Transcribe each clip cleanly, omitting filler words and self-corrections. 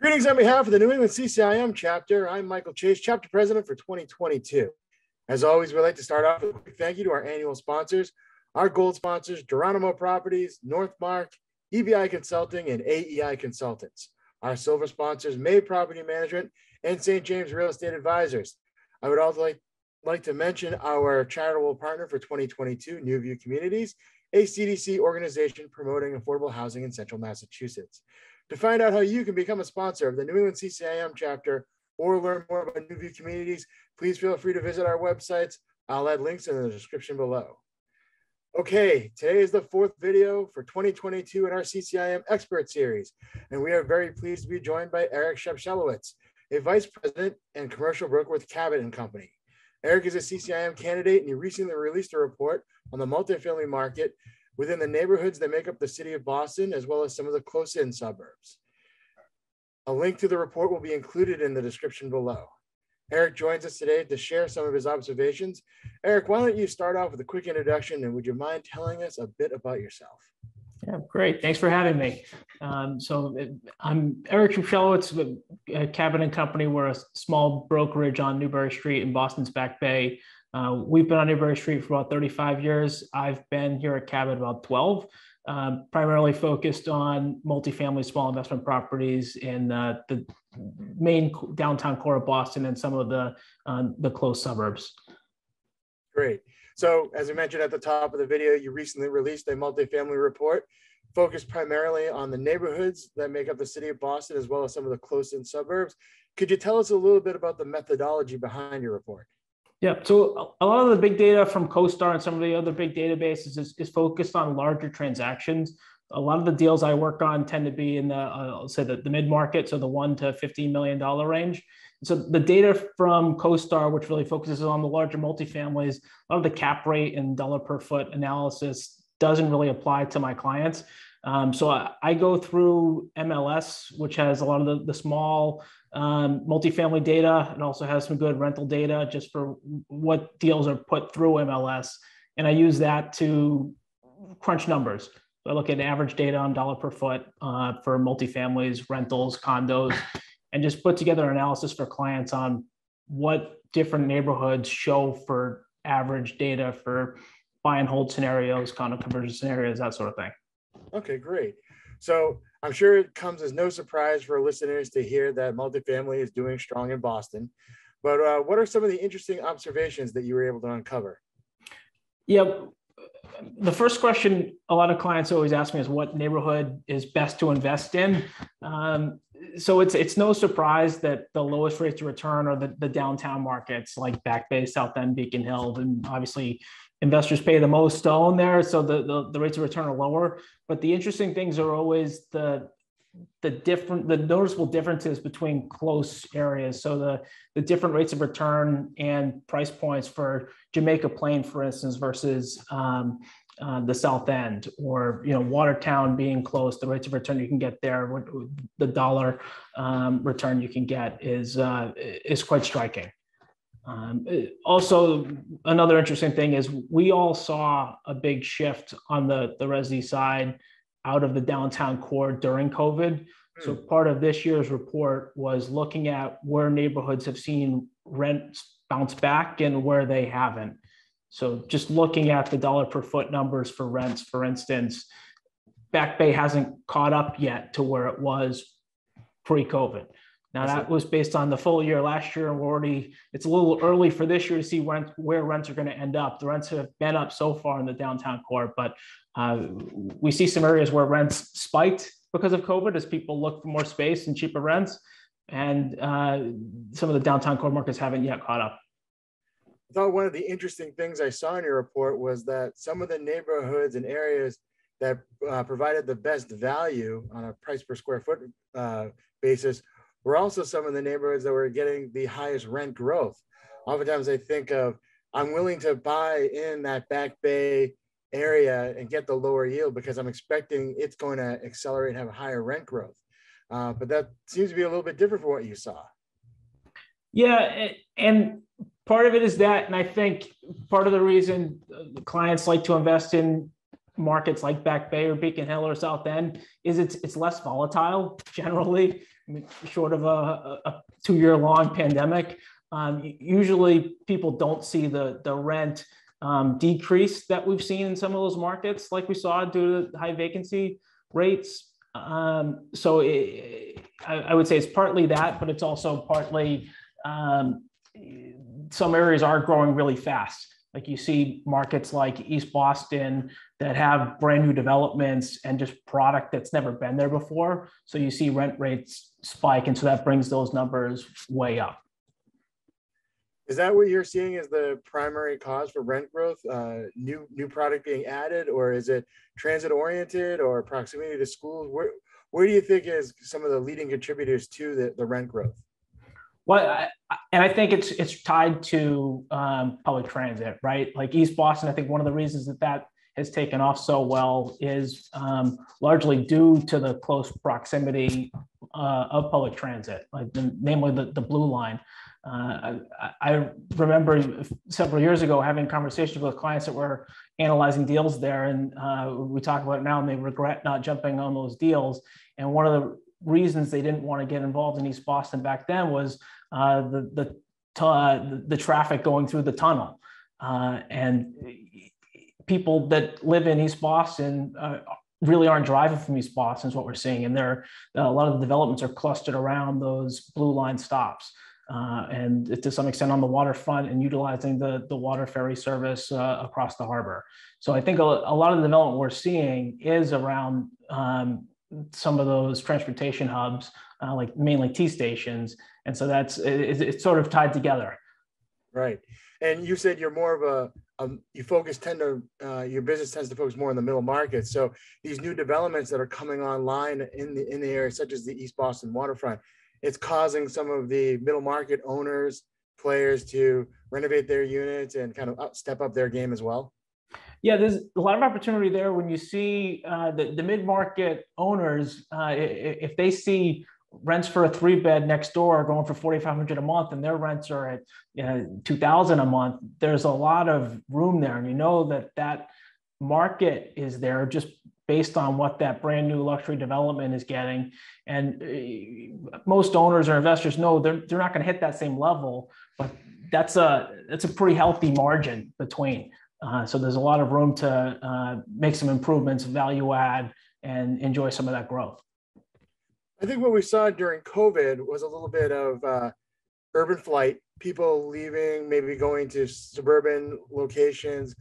Greetings on behalf of the New England CCIM chapter. I'm Michael Chase, chapter president for 2022. As always, we'd like to start off with a quick thank you to our annual sponsors, our gold sponsors, Geronimo Properties, Northmark, EBI Consulting, and AEI Consultants. Our silver sponsors, May Property Management and St. James Real Estate Advisors. I would also like to mention our charitable partner for 2022, New View Communities, a CDC organization promoting affordable housing in central Massachusetts. To find out how you can become a sponsor of the New England CCIM chapter or learn more about New View Communities, please feel free to visit our websites. I'll add links in the description below. Okay, today is the fourth video for 2022 in our CCIM Expert Series, and we are very pleased to be joined by Eric Shabshelowitz, a vice president and commercial broker with Cabot Company. Eric is a CCIM candidate, and he recently released a report on the multifamily market within the neighborhoods that make up the city of Boston, as well as some of the close-in suburbs. A link to the report will be included in the description below. Eric joins us today to share some of his observations. Eric, why don't you start off with a quick introduction, and would you mind telling us a bit about yourself? Yeah, great. Thanks for having me. So I'm Eric Shabshelowitz with Cabot Company. We're a small brokerage on Newbury Street in Boston's Back Bay. We've been on Newbury Street for about 35 years. I've been here at Cabot about 12, primarily focused on multifamily small investment properties in the main downtown core of Boston and some of the close suburbs. Great. So as we mentioned at the top of the video, you recently released a multifamily report focused primarily on the neighborhoods that make up the city of Boston, as well as some of the close-in suburbs. Could you tell us a little bit about the methodology behind your report? Yeah, so a lot of the big data from CoStar and some of the other big databases is focused on larger transactions. A lot of the deals I work on tend to be in the, I'll say the mid-market, so the $1 to $15 million range. So the data from CoStar, which really focuses on the larger multifamilies, a lot of the cap rate and dollar per foot analysis doesn't really apply to my clients. So I go through MLS, which has a lot of the small multifamily data. It also has some good rental data just for what deals are put through MLS. And I use that to crunch numbers. So I look at average data on dollar per foot for multifamilies, rentals, condos, and just put together an analysis for clients on what different neighborhoods show for average data for buy and hold scenarios, condo conversion scenarios, that sort of thing. Okay, great. So I'm sure it comes as no surprise for listeners to hear that multifamily is doing strong in Boston. But what are some of the interesting observations that you were able to uncover? Yeah, the first question a lot of clients always ask me is what neighborhood is best to invest in. So it's no surprise that the lowest rates of return are the downtown markets like Back Bay, South End, Beacon Hill, and obviously investors pay the most to own there, so the rates of return are lower. But the interesting things are always the noticeable differences between close areas. So the different rates of return and price points for Jamaica Plain, for instance, versus the South End, or Watertown being close, the rates of return you can get there, the dollar return you can get is quite striking. Also, another interesting thing is we all saw a big shift on the resi side out of the downtown core during COVID. So part of this year's report was looking at where neighborhoods have seen rents bounce back and where they haven't. So just looking at the dollar per foot numbers for rents, for instance, Back Bay hasn't caught up yet to where it was pre-COVID. Now that was based on the full year last year, and it's a little early for this year to see where rents are going to end up. The rents have been up so far in the downtown core, but we see some areas where rents spiked because of COVID as people look for more space and cheaper rents, and some of the downtown core markets haven't yet caught up. I thought one of the interesting things I saw in your report was that some of the neighborhoods and areas that provided the best value on a price per square foot basis were also some of the neighborhoods that were getting the highest rent growth. Oftentimes I think of, I'm willing to buy in that Back Bay area and get the lower yield because I'm expecting it's going to accelerate and have a higher rent growth. But that seems to be a little bit different from what you saw. Yeah, and part of it is that, and I think part of the reason clients like to invest in markets like Back Bay or Beacon Hill or South End is it's less volatile generally, short of a 2-year long pandemic. Usually people don't see the rent decrease that we've seen in some of those markets, like we saw due to high vacancy rates. So I would say it's partly that, but it's also partly some areas are growing really fast. Like you see markets like East Boston that have brand new developments and just product that's never been there before. So you see rent rates spike, and so that brings those numbers way up. Is that what you're seeing as the primary cause for rent growth? New product being added, or is it transit oriented or proximity to schools? Where do you think is some of the leading contributors to the rent growth? Well, and I think it's tied to public transit, right? Like East Boston, I think one of the reasons that has taken off so well is largely due to the close proximity of public transit, like namely the Blue Line. I remember several years ago having conversations with clients that were analyzing deals there, and we talk about it now and they regret not jumping on those deals. And one of the reasons they didn't want to get involved in East Boston back then was the traffic going through the tunnel, and people that live in East Boston really aren't driving from East Boston is what we're seeing, and a lot of the developments are clustered around those Blue Line stops, and to some extent on the waterfront and utilizing the water ferry service across the harbor. So I think a lot of the development we're seeing is around some of those transportation hubs, like mainly T stations. And so it's sort of tied together. Right. And you said you're more of your business tends to focus more on the middle market. So these new developments that are coming online in the area, such as the East Boston waterfront, it's causing some of the middle market owners, players to renovate their units and kind of step up their game as well. Yeah, there's a lot of opportunity there when you see the mid-market owners, if they see rents for a 3-bed next door going for $4,500 a month and their rents are at $2,000 a month, there's a lot of room there. And you know that market is there just based on what that brand new luxury development is getting. And most owners or investors know they're not going to hit that same level, but that's a pretty healthy margin between. So there's a lot of room to make some improvements, value add, and enjoy some of that growth. I think what we saw during COVID was a little bit of urban flight, people leaving, maybe going to suburban locations,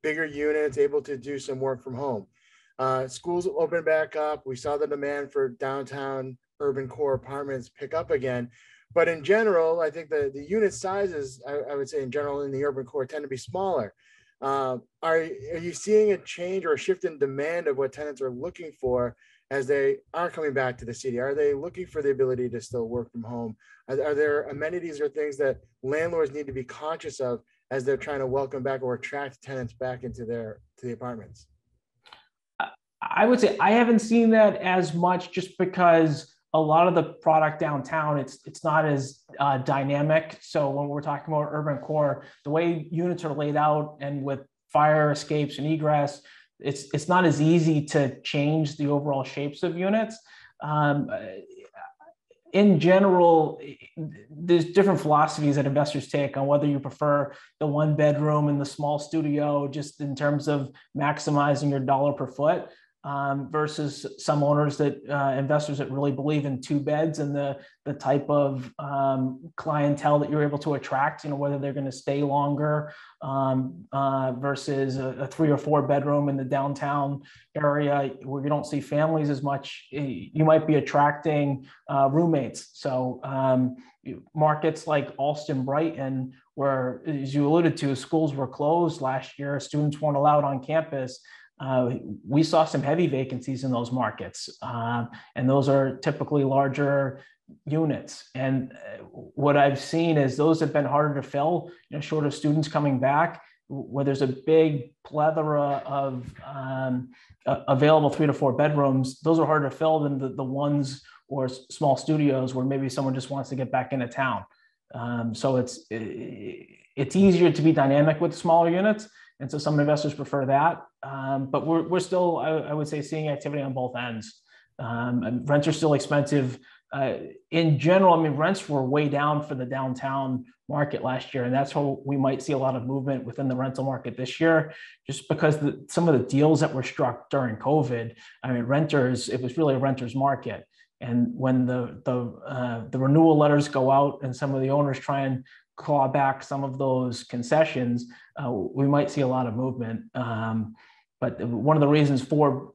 bigger units, able to do some work from home. Schools opened back up. We saw the demand for downtown urban core apartments pick up again. But in general, I think the unit sizes, I would say in general in the urban core tend to be smaller. Are you seeing a change or a shift in demand of what tenants are looking for as they are coming back to the city? Are they looking for the ability to still work from home? Are there amenities or things that landlords need to be conscious of as they're trying to welcome back or attract tenants back into the apartments? I would say I haven't seen that as much, just because a lot of the product downtown, it's not as dynamic. So when we're talking about urban core, the way units are laid out and with fire escapes and egress, it's not as easy to change the overall shapes of units. In general, there's different philosophies that investors take on whether you prefer the 1-bedroom and the small studio, just in terms of maximizing your dollar per foot, versus some owners investors that really believe in 2 beds and the type of clientele that you're able to attract, whether they're going to stay longer, versus a 3 or 4 bedroom in the downtown area where you don't see families as much. You might be attracting roommates. So markets like Alston, Brighton, where, as you alluded to, schools were closed last year, students weren't allowed on campus. We saw some heavy vacancies in those markets, and those are typically larger units. And what I've seen is those have been harder to fill, short of students coming back, where there's a big plethora of available 3 to 4 bedrooms. Those are harder to fill than the ones or small studios where maybe someone just wants to get back into town. So it's easier to be dynamic with smaller units. And so some investors prefer that. but we're still, I would say, seeing activity on both ends. And rents are still expensive. In general, I mean, rents were way down for the downtown market last year, and that's how we might see a lot of movement within the rental market this year, just because some of the deals that were struck during COVID, I mean, it was really a renter's market. And when the renewal letters go out and some of the owners try and claw back some of those concessions, we might see a lot of movement. But one of the reasons for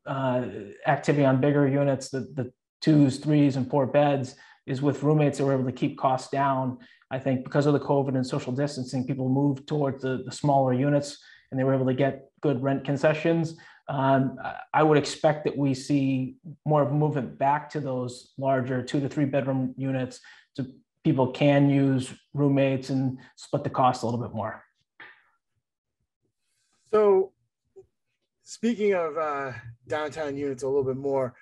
activity on bigger units, the 2s, 3s, and 4 beds, is with roommates that were able to keep costs down. I think because of the COVID and social distancing, people moved towards the smaller units and they were able to get good rent concessions. I would expect that we see more of a movement back to those larger 2 to 3 bedroom units, so people can use roommates and split the cost a little bit more. So speaking of downtown units a little bit more,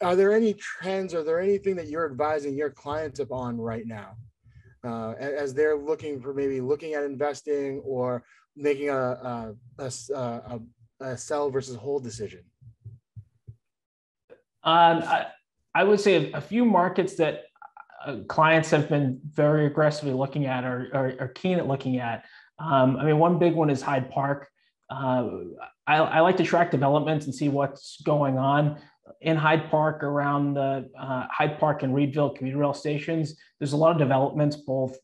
are there any trends? Are there anything that you're advising your clients upon right now as they're looking at investing or making a sell versus hold decision? I would say a few markets that clients have been very aggressively looking at or are keen at looking at. I mean, one big one is Hyde Park. I like to track developments and see what's going on in Hyde Park, around the Hyde Park and Reedville commuter rail stations. There's a lot of developments both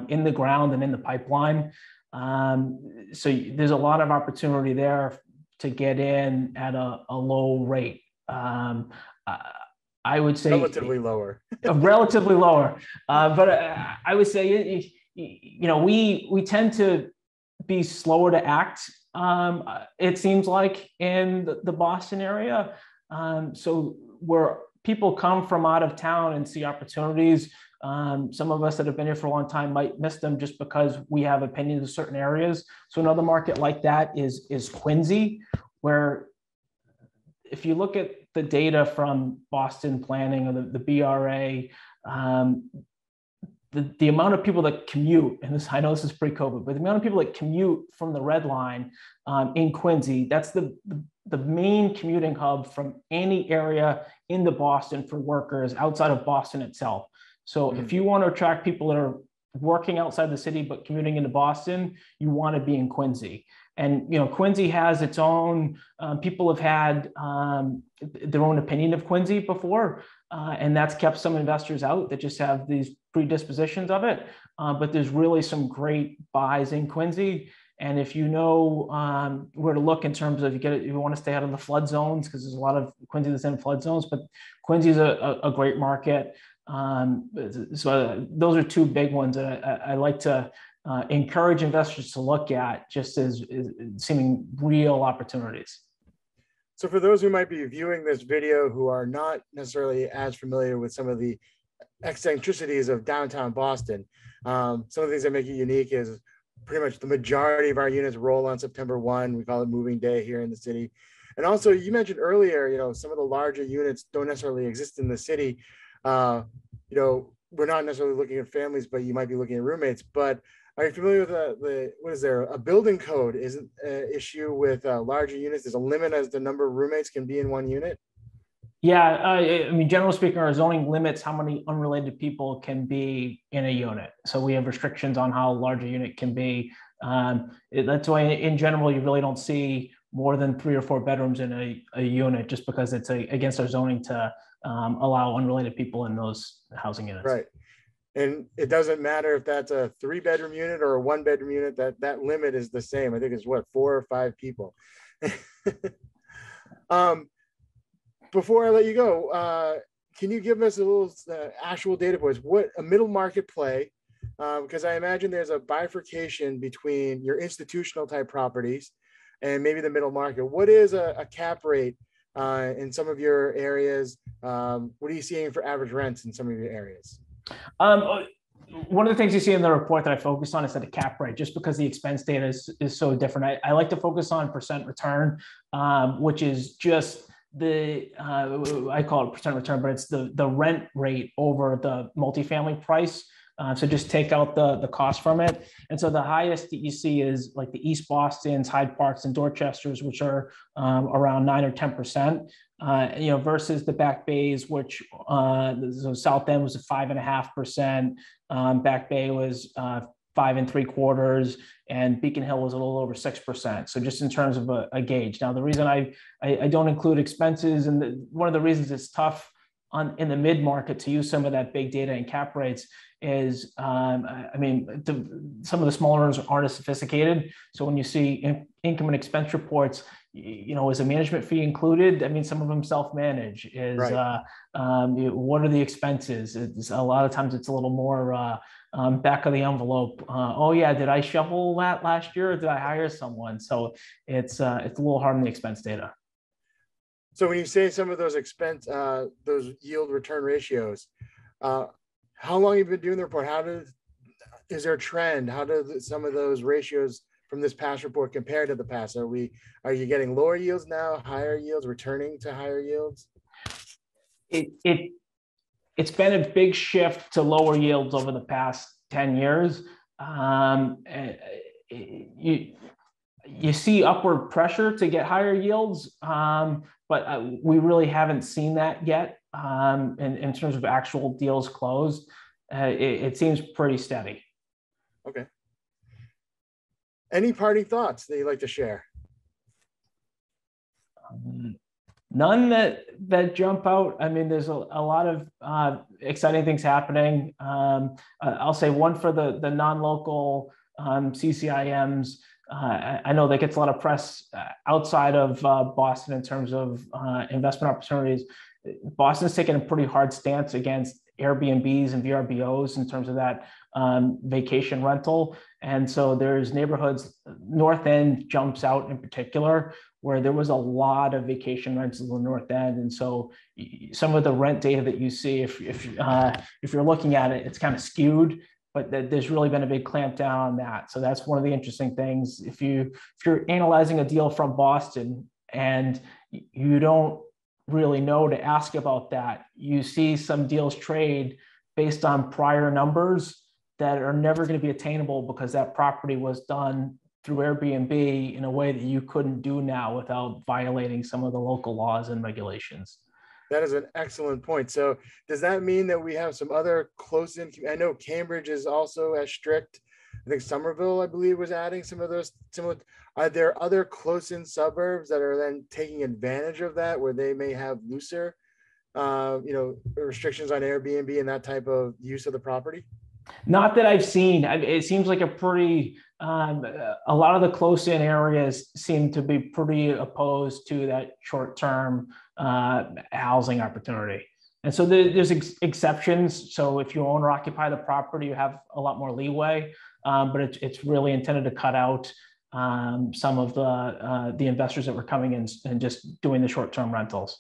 in the ground and in the pipeline. So there's a lot of opportunity there to get in at a low rate. I would say relatively lower. Relatively lower. But I would say, we tend to be slower to act, it seems like, in the Boston area. So where people come from out of town and see opportunities, some of us that have been here for a long time might miss them just because we have opinions of certain areas. So another market like that is Quincy, where if you look at the data from Boston Planning or the BRA, the amount of people that commute, and I know this is pre-COVID, but the amount of people that commute from the Red Line in Quincy, that's the main commuting hub from any area into Boston for workers outside of Boston itself. So if you want to attract people that are working outside the city but commuting into Boston, you want to be in Quincy. And Quincy has its own, people have had their own opinion of Quincy before, and that's kept some investors out that just have these predispositions of it. But there's really some great buys in Quincy. And if you know where to look in terms of, if you want to stay out of the flood zones, because there's a lot of Quincy that's in flood zones, but Quincy is a great market. So those are two big ones that I like to encourage investors to look at, just as seeming real opportunities. So for those who might be viewing this video who are not necessarily as familiar with some of the eccentricities of downtown Boston, some of the things that make it unique is pretty much the majority of our units roll on September 1. We call it moving day here in the city. And also, you mentioned earlier, some of the larger units don't necessarily exist in the city. We're not necessarily looking at families, but you might be looking at roommates. But are you familiar with what is there? A building code isn't an issue with larger units. There's a limit as the number of roommates can be in one unit. Yeah, I mean, generally speaking, our zoning limits how many unrelated people can be in a unit. So we have restrictions on how large a unit can be. That's why, in general, you really don't see more than 3 or 4 bedrooms in a unit, just because it's against our zoning to allow unrelated people in those housing units. Right. And it doesn't matter if that's a 3-bedroom unit or a 1-bedroom unit, that limit is the same. I think it's 4 or 5 people. Before I let you go, can you give us a little actual data points? What a middle market play, because I imagine there's a bifurcation between your institutional type properties and maybe the middle market. What is a cap rate in some of your areas? What are you seeing for average rents in some of your areas? One of the things you see in the report that I focus on is that the cap rate, just because the expense data is so different. I like to focus on percent return, which is just I call it percent return, but it's the rent rate over the multifamily price. So just take out the cost from it. And so the highest that you see is like the East Bostons, Hyde Parks, and Dorchesters, which are around 9 or 10%. Versus the Back Bays, which so South End was a 5.5%, Back Bay was 5.75%, and Beacon Hill was a little over 6%. So just in terms of a gauge. Now, the reason I don't include expenses, and one of the reasons it's tough in the mid market to use some of that big data and cap rates is, some of the smaller owners aren't as sophisticated. So when you see income and expense reports, is a management fee included? I mean, some of them self-manage. Right. What are the expenses? A lot of times it's a little more back of the envelope. Oh yeah, did I shovel that last year, or did I hire someone? So it's a little hard on the expense data. So when you say some of those those yield return ratios, how long have you been doing the report? Is there a trend? How do some of those ratios from this past report compare to the past? Are you getting lower yields now, higher yields, returning to higher yields? It's been a big shift to lower yields over the past 10 years. You see upward pressure to get higher yields, but we really haven't seen that yet in terms of actual deals closed. It seems pretty steady. Okay. Any parting thoughts that you'd like to share? None that jump out. I mean, there's a lot of exciting things happening. I'll say one for the non-local CCIMs. I know that gets a lot of press outside of Boston in terms of investment opportunities. Boston's taken a pretty hard stance against Airbnbs and VRBOs in terms of that vacation rental. And so there's neighborhoods, North End jumps out in particular, where there was a lot of vacation rentals in the North End. And so some of the rent data that you see, if you're looking at it, it's kind of skewed, but there's really been a big clamp down on that. So that's one of the interesting things. If you're analyzing a deal from Boston and you don't really know to ask about that, you see some deals trade based on prior numbers that are never going to be attainable because that property was done through Airbnb in a way that you couldn't do now without violating some of the local laws and regulations. That is an excellent point. So does that mean that we have some other close-in? I know Cambridge is also as strict. I think Somerville, I believe, was adding some of those similar. Are there other close-in suburbs that are then taking advantage of that, where they may have looser, restrictions on Airbnb and that type of use of the property? Not that I've seen. It seems like a lot of the close-in areas seem to be pretty opposed to that short-term housing opportunity. And so there's exceptions. So if you own or occupy the property, you have a lot more leeway, but it's really intended to cut out some of the investors that were coming in and just doing the short-term rentals.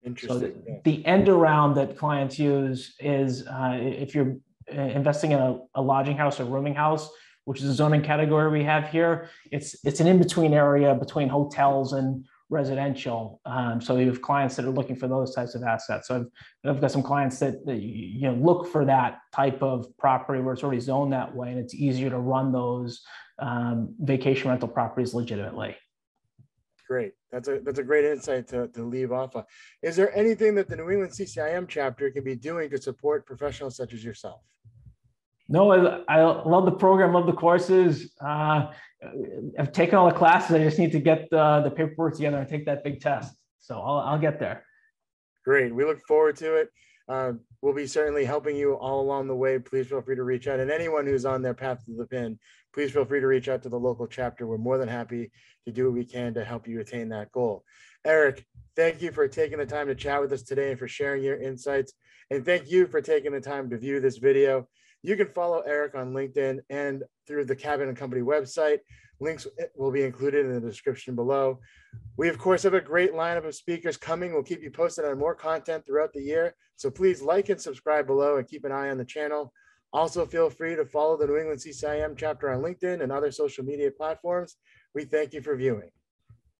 Interesting. So the end around that clients use is if you're investing in a lodging house or rooming house, which is a zoning category we have here, it's an in-between area between hotels and residential. So you have clients that are looking for those types of assets. So I've got some clients that look for that type of property where it's already zoned that way, and it's easier to run those vacation rental properties legitimately. Great. That's a great insight to leave off of. Is there anything that the New England CCIM chapter can be doing to support professionals such as yourself? No, I love the program, love the courses. I've taken all the classes. I just need to get the paperwork together and take that big test. So I'll get there. Great. We look forward to it. We'll be certainly helping you all along the way. Please feel free to reach out. And anyone who's on their path to the pin, please feel free to reach out to the local chapter. We're more than happy to do what we can to help you attain that goal. Eric, thank you for taking the time to chat with us today and for sharing your insights. And thank you for taking the time to view this video. You can follow Eric on LinkedIn and through the Cabot Company website. Links will be included in the description below. We, of course, have a great lineup of speakers coming. We'll keep you posted on more content throughout the year. So please like and subscribe below and keep an eye on the channel. Also, feel free to follow the New England CCIM chapter on LinkedIn and other social media platforms. We thank you for viewing.